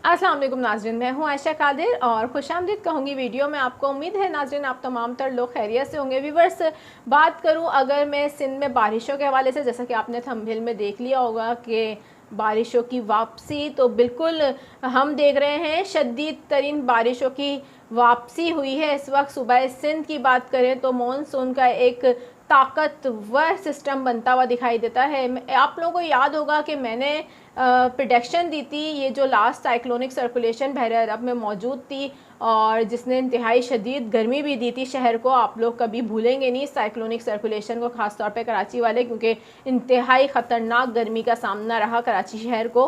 अस्सलाम वालेकुम नाज़रीन, मैं हूँ आयशा कादिर और खुशामदीद कहूँगी वीडियो में आपको। उम्मीद है नाज़रीन आप तमाम तर लोग खैरियत से होंगे। व्यूवर्स, बात करूँ अगर मैं सिंध में बारिशों के हवाले से, जैसा कि आपने थंबनेल में देख लिया होगा कि बारिशों की वापसी, तो बिल्कुल हम देख रहे हैं शदीद तरीन बारिशों की वापसी हुई है। इस वक्त सुबह सिंध की बात करें तो मानसून का एक ताकतवर सिस्टम बनता हुआ दिखाई देता है। आप लोगों को याद होगा कि मैंने प्रिडिक्शन दी थी, ये जो लास्ट साइक्लोनिक सर्कुलेशन बहरे अरब में मौजूद थी और जिसने इंतहाई शदीद गर्मी भी दी थी शहर को। आप लोग कभी भूलेंगे नहीं साइक्लोनिक सर्कुलेशन को, ख़ास तौर पे कराची वाले, क्योंकि इंतहाई ख़तरनाक गर्मी का सामना रहा कराची शहर को।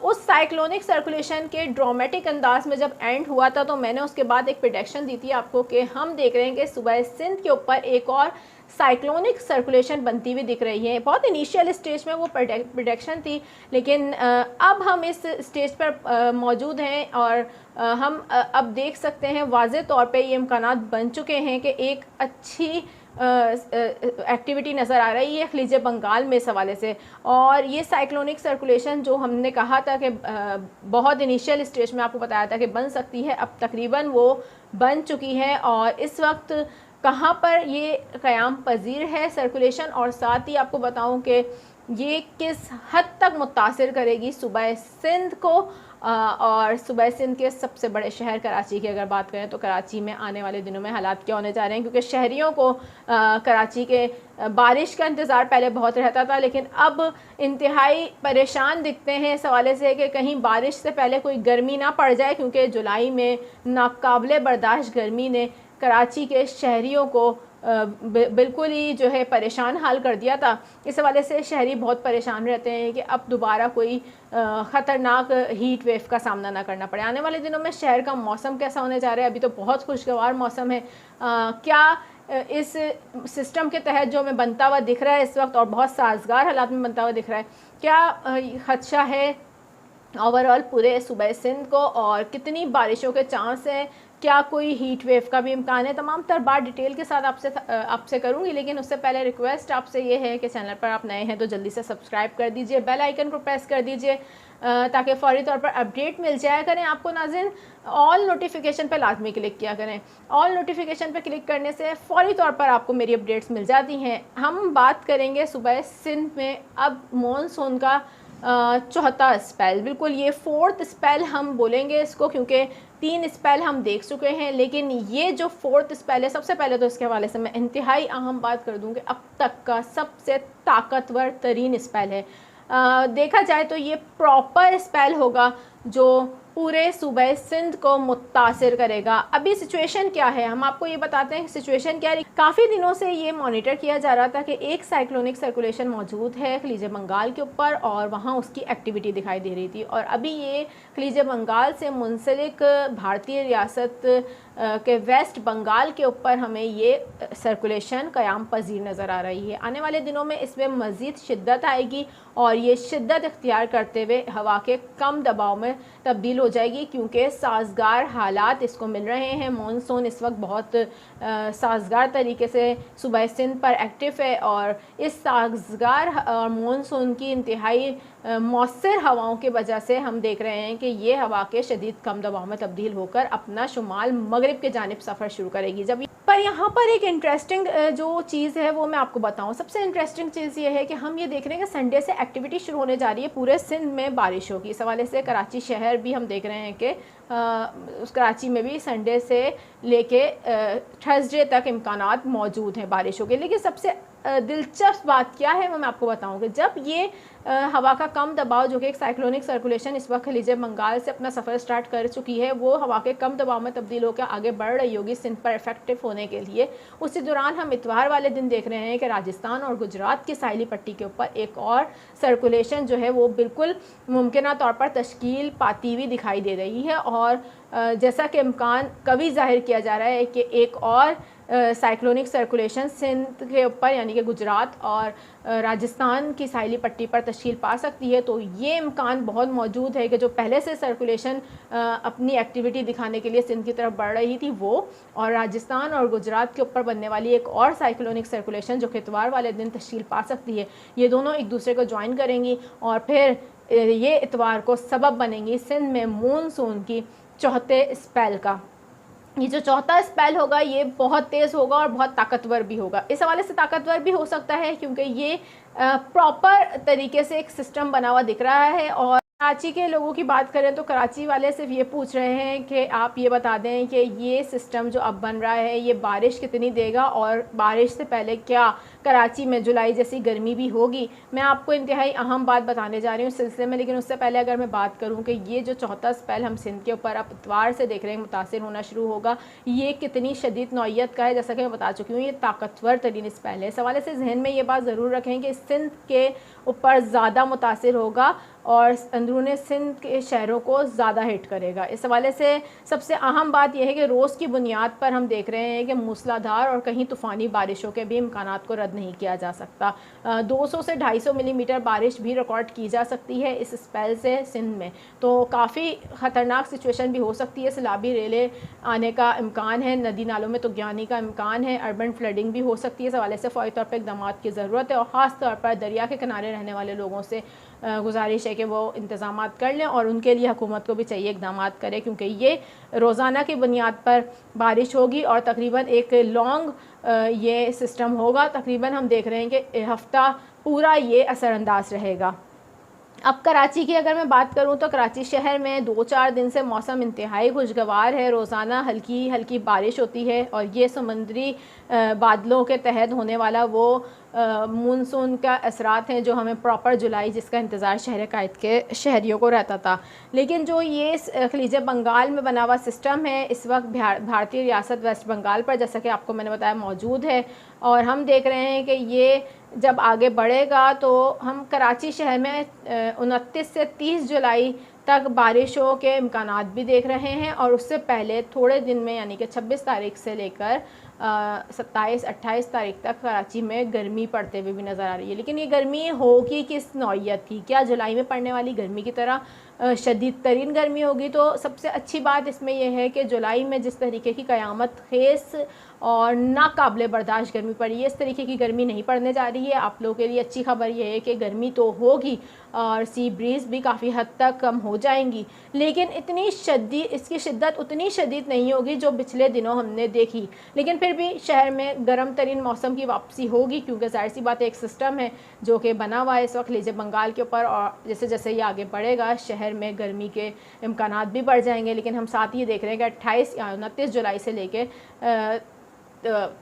उस साइक्लोनिक सर्कुलेशन के ड्रामेटिक अंदाज में जब एंड हुआ था तो मैंने उसके बाद एक प्रिडिक्शन दी थी आपको कि हम देख रहे हैं कि सुबह सिंध के ऊपर एक और साइक्लोनिक सर्कुलेशन बनती हुई दिख रही है। बहुत इनिशियल स्टेज में वो प्रोडक्शन थी, लेकिन अब हम इस स्टेज पर मौजूद हैं और हम अब देख सकते हैं वाज़े तौर पे ये इम्कानात बन चुके हैं कि एक अच्छी एक्टिविटी नज़र आ रही है खलीज बंगाल में इस हवाले से। और ये साइक्लोनिक सर्कुलेशन जो हमने कहा था कि बहुत इनिशियल स्टेज में आपको बताया था कि बन सकती है, अब तकरीबन वो बन चुकी है। और इस वक्त कहाँ पर ये क़याम पज़ीर है सर्कुलेशन, और साथ ही आपको बताऊं कि ये किस हद तक मुतासिर करेगी सुबह सिंध को। और सुबह सिंध के सबसे बड़े शहर कराची की अगर बात करें तो कराची में आने वाले दिनों में हालात क्या होने जा रहे हैं, क्योंकि शहरियों को कराची के बारिश का इंतज़ार पहले बहुत रहता था, लेकिन अब इंतहाई परेशान दिखते हैं इस हवाले से कि कहीं बारिश से पहले कोई गर्मी ना पड़ जाए, क्योंकि जुलाई में नाकाबिले बर्दाश्त गर्मी ने कराची के शहरियों को बिल्कुल ही जो है परेशान हाल कर दिया था। इस हवाले से शहरी बहुत परेशान रहते हैं कि अब दोबारा कोई ख़तरनाक हीट वेव का सामना ना करना पड़े। आने वाले दिनों में शहर का मौसम कैसा होने जा रहा है? अभी तो बहुत खुशगवार मौसम है। क्या इस सिस्टम के तहत जो हमें बनता हुआ दिख रहा है इस वक्त, और बहुत साजगार हालात में बनता हुआ दिख रहा है, क्या खदशा है ओवरऑल पूरे सूबे सिंध को, और कितनी बारिशों के चांस हैं? क्या कोई हीट वेव का भी इम्कान है? तमाम तर बात डिटेल के साथ आपसे करूंगी, लेकिन उससे पहले रिक्वेस्ट आपसे ये है कि चैनल पर आप नए हैं तो जल्दी से सब्सक्राइब कर दीजिए, बेल आइकन को प्रेस कर दीजिए ताकि फ़ौरी तौर पर अपडेट मिल जाया करें आपको। नाज़रीन, ऑल नोटिफिकेशन पर लाजमी क्लिक किया करें। ऑल नोटिफिकेशन पर क्लिक करने से फ़ौरी तौर पर आपको मेरी अपडेट्स मिल जाती हैं। हम बात करेंगे सुबह सिंध में अब मानसून का चौथा स्पेल, बिल्कुल ये फोर्थ स्पेल हम बोलेंगे इसको, क्योंकि 3 स्पेल हम देख चुके हैं, लेकिन ये जो फोर्थ स्पेल है, सबसे पहले तो इसके हवाले से मैं इंतहाई अहम बात कर दूँ कि अब तक का सबसे ताकतवर तरीन स्पेल है। देखा जाए तो ये प्रॉपर स्पेल होगा जो पूरे सूबे सिंध को मुतासिर करेगा। अभी सिचुएशन क्या है हम आपको ये बताते हैं। सिचुएशन क्या है, काफ़ी दिनों से ये मॉनिटर किया जा रहा था कि एक साइक्लोनिक सर्कुलेशन मौजूद है खलीज बंगाल के ऊपर और वहाँ उसकी एक्टिविटी दिखाई दे रही थी, और अभी ये खलीज बंगाल से मुंसलिक भारतीय रियासत के वेस्ट बंगाल के ऊपर हमें ये सर्कुलेशन क़याम पज़ीर नज़र आ रही है। आने वाले दिनों में इसमें मज़ीद शिद्दत आएगी और ये शिद्दत इख्तियार करते हुए हवा के कम दबाव में तब्दील हो जाएगी, क्योंकि साजगार हालात इसको मिल रहे हैं। मानसून इस वक्त बहुत साजगार तरीके से सुबह सिंध पर एक्टिव है, और इस साजगार मानसून की इंतहाई मौसर हवाओं की वजह से हम देख रहे हैं कि ये हवा के शदीद कम दबाव में तब्दील होकर अपना शुमाल मगरिब के जानिब सफ़र शुरू करेगी। जब पर यहाँ पर एक इंटरेस्टिंग जो चीज़ है वो मैं आपको बताऊँ। सबसे इंटरेस्टिंग चीज़ ये है कि हम ये देख रहे हैं कि संडे से एक्टिविटी शुरू होने जा रही है पूरे सिंध में बारिशों की। इस हवाले से कराची शहर भी हम देख रहे हैं कि उस कराची में भी संडे से लेके थर्सडे तक इम्कानात मौजूद हैं बारिशों के। लेकिन सबसे दिलचस्प बात क्या है वो मैं आपको बताऊँ कि जब ये हवा का कम दबाव, जो कि एक साइक्लोनिक सर्कुलेशन इस वक्त खलीज बंगाल से अपना सफ़र स्टार्ट कर चुकी है, वो हवा के कम दबाव में तब्दील होकर आगे बढ़ रही होगी सिंध पर इफेक्टिव होने के लिए। उसी दौरान हम इतवार वाले दिन देख रहे हैं कि राजस्थान और गुजरात की साहिली पट्टी के ऊपर एक और सर्कुलेशन जो है वो बिल्कुल मुमकिन तौर पर तश्कील पाती हुई दिखाई दे रही है। और जैसा कि इम्कान कभी जाहिर किया जा रहा है कि एक और साइक्लोनिक सर्कुलेशन सिंध के ऊपर यानी कि गुजरात और राजस्थान की साहिली पट्टी पर तश्कील पा सकती है, तो ये इम्कान बहुत मौजूद है कि जो पहले से सर्कुलेशन अपनी एक्टिविटी दिखाने के लिए सिंध की तरफ बढ़ रही थी वो, और राजस्थान और गुजरात के ऊपर बनने वाली एक और साइक्लोनिक सर्कुलेशन जो कि इतवार वाले दिन तश्कील पा सकती है, ये दोनों एक दूसरे को ज्वाइन करेंगी और फिर ये इतवार को सबब बनेंगी सिंध में मानसून की चौथे स्पेल का। ये जो चौथा स्पेल होगा ये बहुत तेज़ होगा और बहुत ताकतवर भी होगा। इस हवाले से ताकतवर भी हो सकता है क्योंकि ये प्रॉपर तरीके से एक सिस्टम बना हुआ दिख रहा है। और कराची के लोगों की बात करें तो कराची वाले सिर्फ ये पूछ रहे हैं कि आप ये बता दें कि ये सिस्टम जो अब बन रहा है ये बारिश कितनी देगा और बारिश से पहले क्या कराची में जुलाई जैसी गर्मी भी होगी। मैं आपको इंतहाई अहम बात बताने जा रही हूँ इस सिलसिले में, लेकिन उससे पहले अगर मैं बात करूँ कि ये जो चौथा स्पेल हम सिंध के ऊपर अब इतवार से देख रहे हैं मुतासिर होना शुरू होगा, ये कितनी शदीद नौइयत का है, जैसा कि मैं बता चुकी हूँ ये ताकतवर तरीन स्पेल है। इस हवाले से जहन में ये बात ज़रूर रखें कि सिंध के ऊपर ज़्यादा मुतासिर होगा और अंदरूनी सिंध के शहरों को ज़्यादा हिट करेगा। इस हवाले से सबसे अहम बात यह है कि रोज़ की बुनियाद पर हम देख रहे हैं कि मूसलाधार और कहीं तूफ़ानी बारिशों के भी इम्कानात को रद्द नहीं किया जा सकता। 200 से 250 मिलीमीटर बारिश भी रिकॉर्ड की जा सकती है इस स्पेल से सिंध में, तो काफ़ी ख़तरनाक सिचुएशन भी हो सकती है। सैलाबी रेले आने का इम्कान है, नदी नालों में तुगयानी का इम्कान है, अर्बन फ्लडिंग भी हो सकती है। इस हवाले से फ़ौरी तौर पर इक़दाम की ज़रूरत है और ख़ास तौर पर दरिया के किनारे रहने वाले लोगों से गुजारिश है कि वो इंतज़ाम कर लें और उनके लिए हुकूमत को भी चाहिए इक़दाम करे, क्योंकि ये रोज़ाना की बुनियाद पर बारिश होगी और तकरीबन एक लॉन्ग ये सिस्टम होगा। तकरीबन हम देख रहे हैं कि हफ़्ता पूरा ये असरअंदाज रहेगा। अब कराची की अगर मैं बात करूं तो कराची शहर में 2-4 दिन से मौसम इंतहाई खुशगवार है। रोज़ाना हल्की हल्की बारिश होती है और ये समुद्री बादलों के तहत होने वाला वो मानसून का असरात हैं जो हमें प्रॉपर जुलाई जिसका इंतज़ार शहर कायद के शहरियों को रहता था। लेकिन जो ये खलीज बंगाल में बना हुआ सिस्टम है इस वक्त भारतीय रियासत वेस्ट बंगाल पर, जैसा कि आपको मैंने बताया, मौजूद है और हम देख रहे हैं कि ये जब आगे बढ़ेगा तो हम कराची शहर में 29 से 30 जुलाई तक बारिशों के इम्कानात भी देख रहे हैं और उससे पहले थोड़े दिन में यानी कि 26 तारीख से लेकर 27-28 तारीख तक कराची में गर्मी पड़ते हुए भी नज़र आ रही है। लेकिन ये गर्मी होगी किस नौइयत की? क्या जुलाई में पड़ने वाली गर्मी की तरह शदीद तरीन गर्मी होगी? तो सबसे अच्छी बात इसमें यह है कि जुलाई में जिस तरीके की क़यामत खेस और नाकाबिले बर्दाश्त गर्मी पड़ी है इस तरीके की गर्मी नहीं पड़ने जा रही है। आप लोगों के लिए अच्छी खबर यह है कि गर्मी तो होगी और सी ब्रीज़ भी काफ़ी हद तक कम हो जाएंगी, लेकिन इतनी शदीद इसकी शिद्दत उतनी शदीद नहीं होगी जो पिछले दिनों हमने देखी। लेकिन फिर भी शहर में गर्म तरीन मौसम की वापसी होगी क्योंकि जाहिर सी बात है एक सिस्टम है जो कि बना हुआ है इस वक्त खलीज बंगाल के ऊपर और जैसे जैसे ये आगे बढ़ेगा शहर में गर्मी के इम्कानात भी बढ़ जाएंगे। लेकिन हम साथ ही देख रहे हैं कि 28 या 29 जुलाई से लेके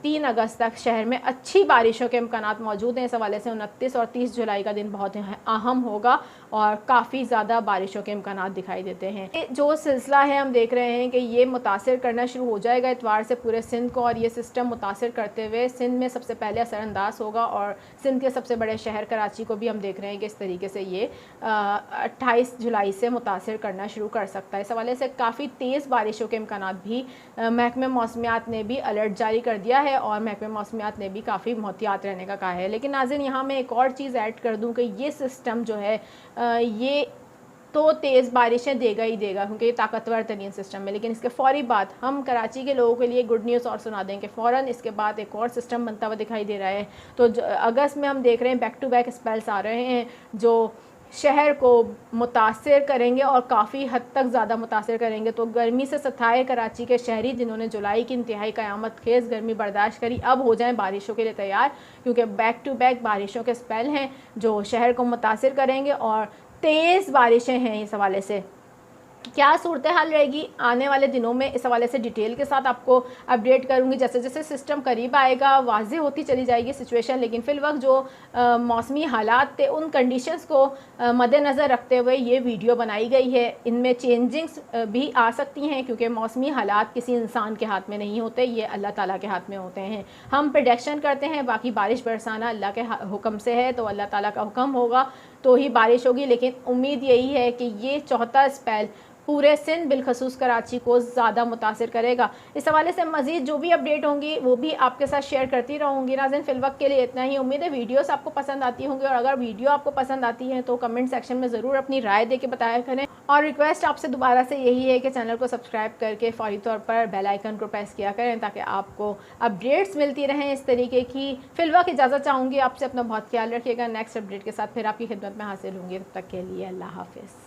3 अगस्त तक शहर में अच्छी बारिशों के इम्कानात मौजूद हैं। इस हवाले से 29 और 30 जुलाई का दिन बहुत अहम होगा और काफ़ी ज़्यादा बारिशों के इम्कानात दिखाई देते हैं। ये जो सिलसिला है हम देख रहे हैं कि ये मुतासिर करना शुरू हो जाएगा इतवार से पूरे सिंध को और ये सिस्टम मुतासिर करते हुए सिंध में सबसे पहले असरअंदाज होगा और सिंध के सबसे बड़े शहर कराची को भी हम देख रहे हैं कि इस तरीके से ये 28 जुलाई से मुतासिर करना शुरू कर सकता है। इस हवाले से काफ़ी तेज़ बारिशों के इम्कानात भी महकमे मौसमियात ने भी अलर्ट जारी कर दिया है और महकमे मौसमियात ने भी काफ़ी मोहतियात रहने का कहा है। लेकिन नाज़रीन यहाँ मैं एक और चीज़ ऐड कर दूँ कि ये सिस्टम जो है ये तो तेज़ बारिशें देगा ही देगा क्योंकि ये ताकतवर तरीन सिस्टम है। लेकिन इसके फ़ौरी बाद हम कराची के लोगों के लिए गुड न्यूज़ और सुना दें कि फ़ौरन इसके बाद एक और सिस्टम बनता हुआ दिखाई दे रहा है। तो अगस्त में हम देख रहे हैं बैक टू बैक स्पेल्स आ रहे हैं जो शहर को मुतासिर करेंगे और काफ़ी हद तक ज़्यादा मुतासिर करेंगे। तो गर्मी से सताए कराची के शहरी जिन्होंने जुलाई की इंतहाई क़यामत खेज़ गर्मी बर्दाश्त करी अब हो जाएं बारिशों के लिए तैयार, क्योंकि बैक टू बैक बारिशों के स्पेल हैं जो शहर को मुतासिर करेंगे और तेज़ बारिशें हैं। इस हवाले से क्या सूरत हाल रहेगी आने वाले दिनों में इस हवाले से डिटेल के साथ आपको अपडेट करूंगी। जैसे जैसे सिस्टम करीब आएगा वाज़ेह होती चली जाएगी सिचुएशन, लेकिन फिल वक्त जो मौसमी हालात थे उन कंडीशंस को मद्देनज़र रखते हुए ये वीडियो बनाई गई है। इनमें चेंजिंग्स भी आ सकती हैं क्योंकि मौसमी हालात किसी इंसान के हाथ में नहीं होते, ये अल्लाह ताला के हाथ में होते हैं। हम प्रेडिक्शन करते हैं, बाकी बारिश बरसाना अल्लाह के हुक्म से है, तो अल्लाह ताला का हुक्म होगा तो ही बारिश होगी। लेकिन उम्मीद यही है कि ये चौथा स्पेल पूरे सिंध बिलखसूस कराची को ज़्यादा मुतासिर करेगा। इस हवाले से मज़ीद जो भी अपडेट होंगी वो भी आपके साथ शेयर करती रहूँगी। नाज़रीन, फ़िलवक्त के लिए इतना ही। उम्मीद है वीडियोस आपको पसंद आती होंगी, और अगर वीडियो आपको पसंद आती है तो कमेंट सेक्शन में ज़रूर अपनी राय दे के बताया करें। और रिक्वेस्ट आपसे दोबारा से यही है कि चैनल को सब्सक्राइब करके फौरी तौर पर बेल आइकन को प्रेस किया करें ताकि आपको अपडेट्स मिलती रहें इस तरीके की। फ़िलवक्त इजाज़त चाहूँगी आपसे, अपना बहुत ख्याल रखिएगा। नेक्स्ट अपडेट के साथ फिर आपकी खिदमत में हाजिर होंगी। तब तक के लिए अल्लाह हाफ़िज़।